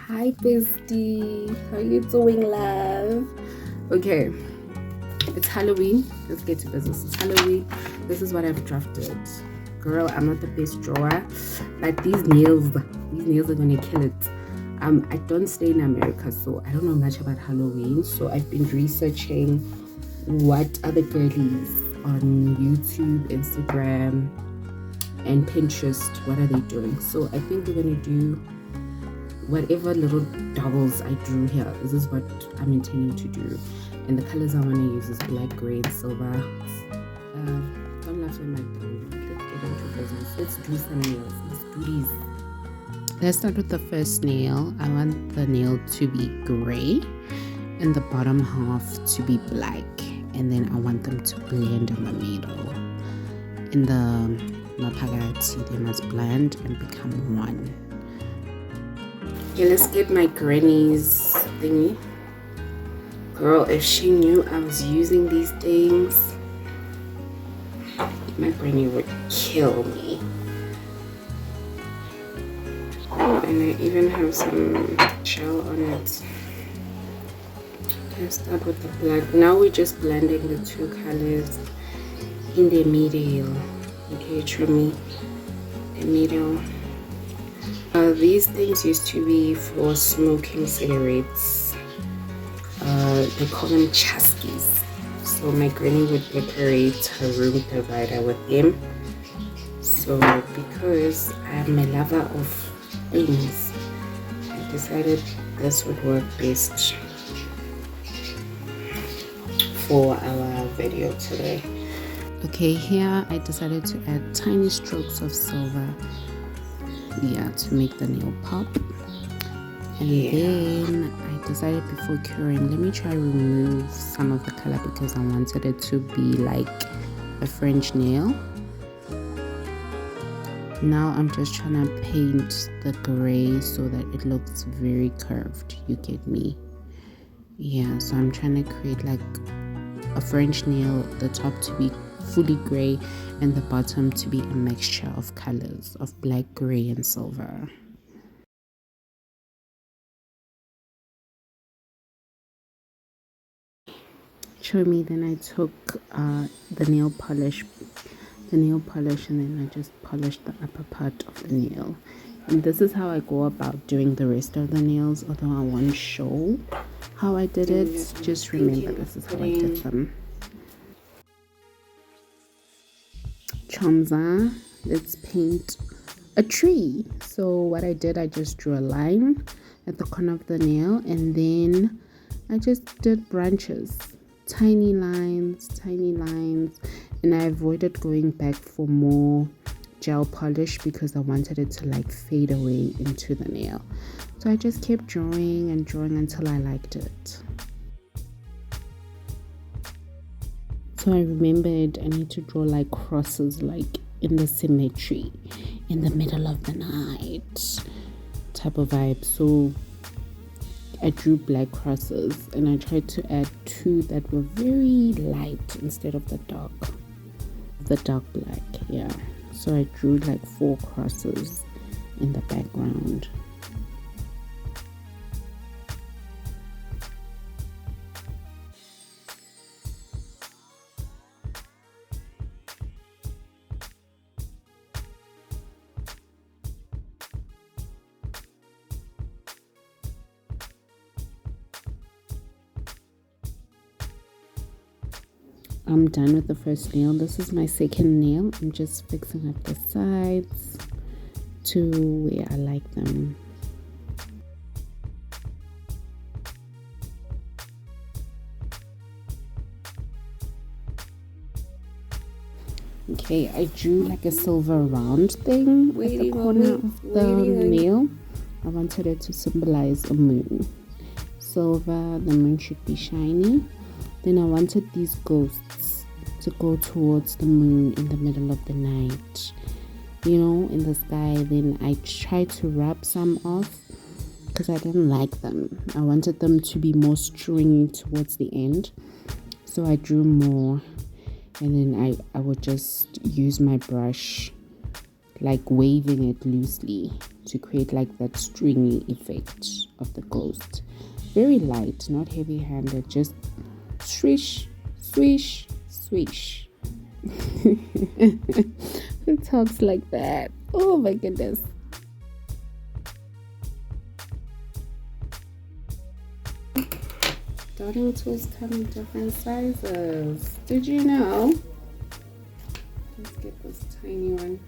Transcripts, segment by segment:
Hi bestie, how you doing, love? Okay, it's Halloween. Let's get to business. It's Halloween. This is what I've drafted. Girl, I'm not the best drawer, but these nails are gonna kill it. I don't stay in America, so I don't know much about Halloween. So I've been researching what other girlies on YouTube, Instagram, and Pinterest, what are they doing? So I think we're gonna do whatever little doubles I drew here. This is what I'm intending to do, and the colors I want to use is black, gray, and silver. Don't laugh at my dog. Let's get into business. Let's do some nails. Let's do these. Let's start with the first nail. I want the nail to be gray and the bottom half to be black, and then I want them to blend in the middle. In the maphakathi, they must blend and become one. Okay, let's get my granny's thingy. Girl, if she knew I was using these things, my granny would kill me. Oh, and I even have some gel on it. Let's start with the black. Now we're just blending the two colors in the middle. Okay, trim me the middle. These things used to be for smoking cigarettes. They call them chaskies. So my granny would decorate her room divider with them. So because I'm a lover of things, I decided this would work best for our video today. Okay, here I decided to add tiny strokes of silver, to make the nail pop. And then I decided before curing, let me try remove some of the color because I wanted it to be like a French nail. Now I'm just trying to paint the gray so that it looks very curved. You get me? Yeah, so I'm trying to create like a French nail, the top to be fully gray and the bottom to be a mixture of colors of black, gray, and silver. Show me. Then I took the nail polish, and then I just polished the upper part of the nail. And this is how I go about doing the rest of the nails, although I won't show how I did it. Just remember, this is how I did them. Chomza, let's paint a tree. So what I did, I just drew a line at the corner of the nail, and then I just did branches, tiny lines, and I avoided going back for more gel polish because I wanted it to like fade away into the nail. So I just kept drawing and drawing until I liked it. So I remembered I need to draw like crosses, like in the symmetry, in the middle of the night type of vibe. So I drew black crosses and I tried to add two that were very light instead of the dark black. Yeah, so I drew like 4 crosses in the background. I'm done with the first nail. This is my second nail. I'm just fixing up the sides to where I like them. Okay, I drew like a silver round thing at the corner of the nail. I wanted it to symbolize a moon. Silver, the moon should be shiny. Then I wanted these ghosts to go towards the moon in the middle of the night, in the sky. Then I tried to rub some off because I didn't like them. I wanted them to be more stringy towards the end. So I drew more, and then I would just use my brush, like waving it loosely to create like that stringy effect of the ghost. Very light, not heavy-handed, just swish, swish, swish. Who talks like that? Oh my goodness. Dotting tools come in different sizes. Did you know? Let's get this tiny one.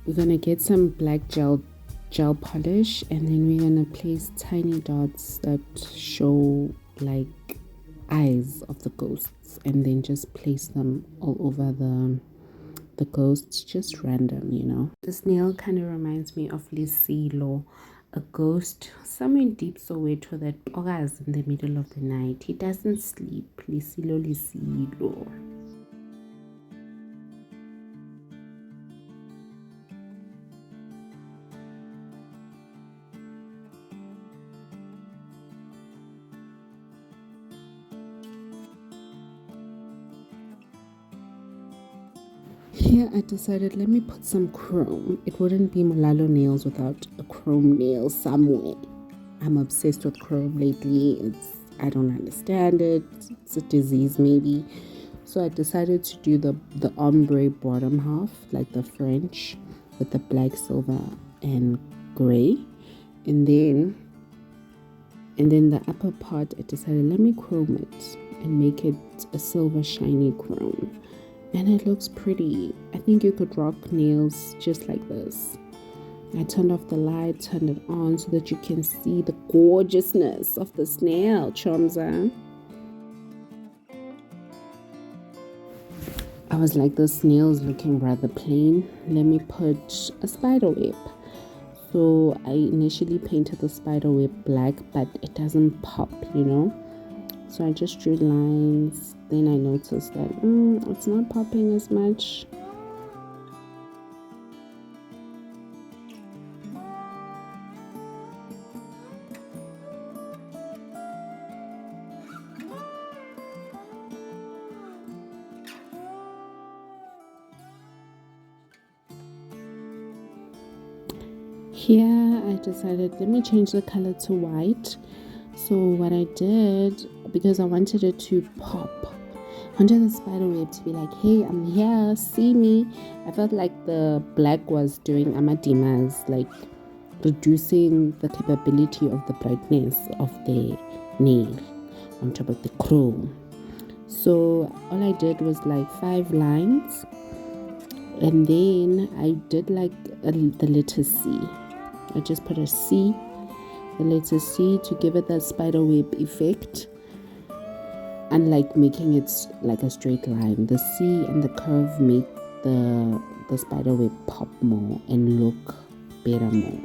We're gonna get some black gel polish, and then we're gonna place tiny dots that show like eyes of the ghosts, and then just place them all over the ghosts, just random, you know. This nail kind of reminds me of Lisilo, a ghost somewhere in deep Soweto that occurs in the middle of the night. He doesn't sleep. Lisilo. Here I decided, let me put some chrome. It wouldn't be Molalo nails without a chrome nail somewhere. I'm obsessed with chrome lately. I don't understand it. It's a disease maybe. So I decided to do the ombre bottom half, like the French, with the black, silver, and gray. And then the upper part, I decided, let me chrome it and make it a silver shiny chrome. And it looks pretty. I think you could rock nails just like this. I turned off the light, turned it on so that you can see the gorgeousness of this nail, Chomza. I was like, this nail is looking rather plain. Let me put a spider web. So I initially painted the spider web black, but it doesn't pop, you know. So I just drew lines. Then I noticed that it's not popping as much. Here I decided, let me change the color to white. So what I did, because I wanted it to pop, I wanted the spider web to be like, hey, I'm here, see me. I felt like the black was doing Amadima's, like reducing the capability of the brightness of the nail on top of the chrome. So all I did was like 5 lines, and then I did like the letter C. I just put a C, the letter C, to give it that spider web effect, and like making it like a straight line. The C and the curve make the spider web pop more and look better more.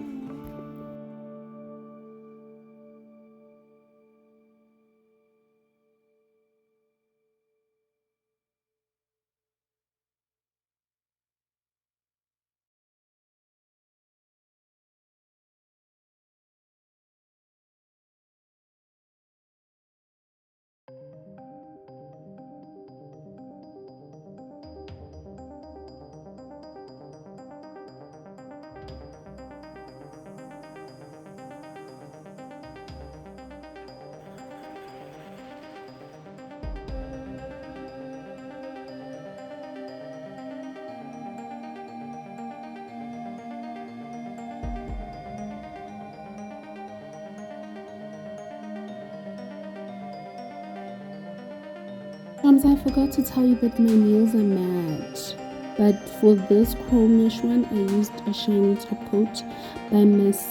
I forgot to tell you that my nails are matte, but for this chromish one I used a shiny top coat by Miss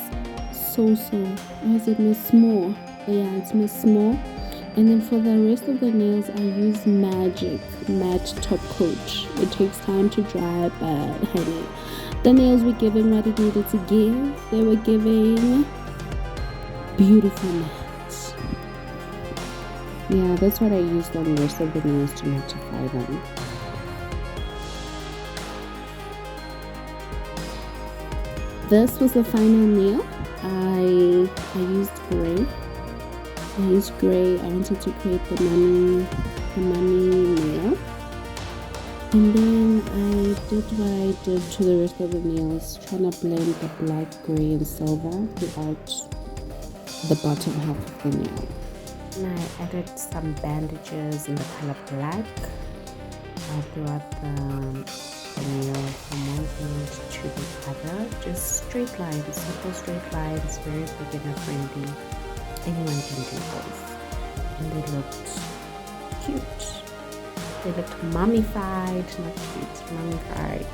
So-So. Or is it Miss Small? Yeah, it's Miss Small. And then for the rest of the nails I use Magic matte top coat. It takes time to dry, but honey, the nails were giving what it needed to give. They were giving beautiful matte. Yeah, that's what I used on the rest of the nails to mattify them. This was the final nail. I used gray. I wanted to create the money nail. And then I did what I did to the rest of the nails, trying to blend the black, gray, and silver throughout the bottom half of the nail. And I added some bandages in the color black throughout the nail from one end to the other. Just straight lines, simple straight lines, very beginner friendly. Anyone can do those. And they looked cute. They looked mummified, not cute, mummified.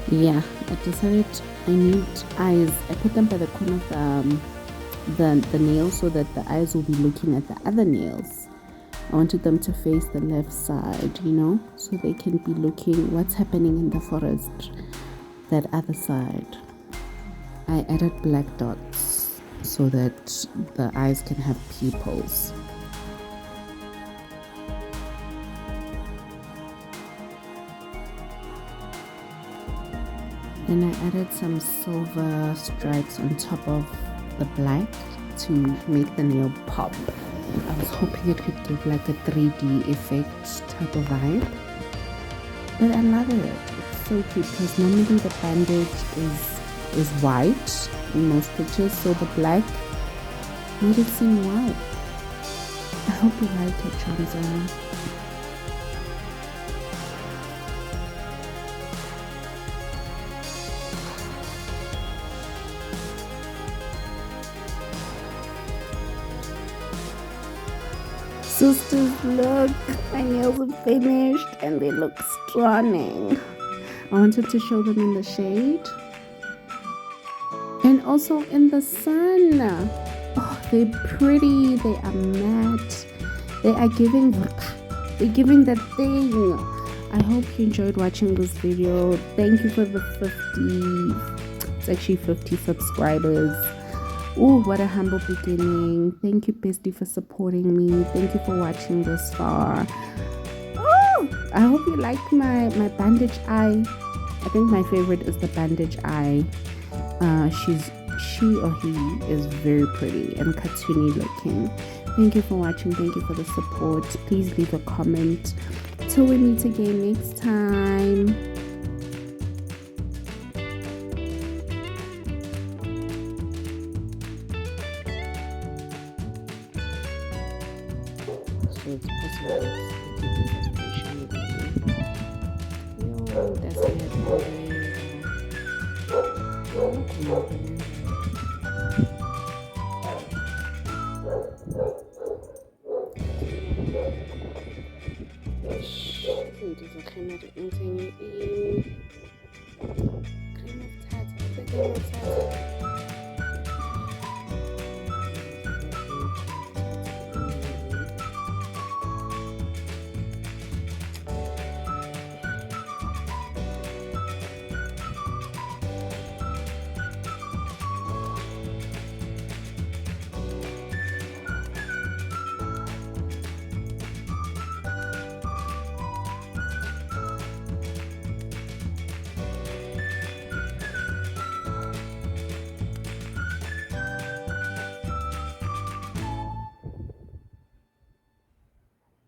Yeah, I decided I need eyes. I put them by the corner of the nail so that the eyes will be looking at the other nails. I wanted them to face the left side, so they can be looking what's happening in the forest, that other side. I added black dots so that the eyes can have pupils. Then I added some silver stripes on top of the black to make the nail pop. I was hoping it could give like a 3D effect type of vibe. But I love it. It's so cute because normally the bandage is white in most pictures, so the black made it seem white. I hope you like it, Chanza. Sisters, look, my nails are finished and they look stunning. I wanted to show them in the shade and also in the sun. Oh, they're pretty, they are matte, they are giving that thing. I hope you enjoyed watching this video. Thank you for the 50 subscribers. Oh, what a humble beginning. Thank you, bestie, for supporting me. Thank you for watching this far. Oh, I hope you like my bandage eye. I think my favorite is the bandage eye. She or he is very pretty and cartoony looking. Thank you for watching. Thank you for the support. Please leave a comment. Till we meet again next time. So it's possible to keep the frustration going. Yo, that's it. Cream of tartar.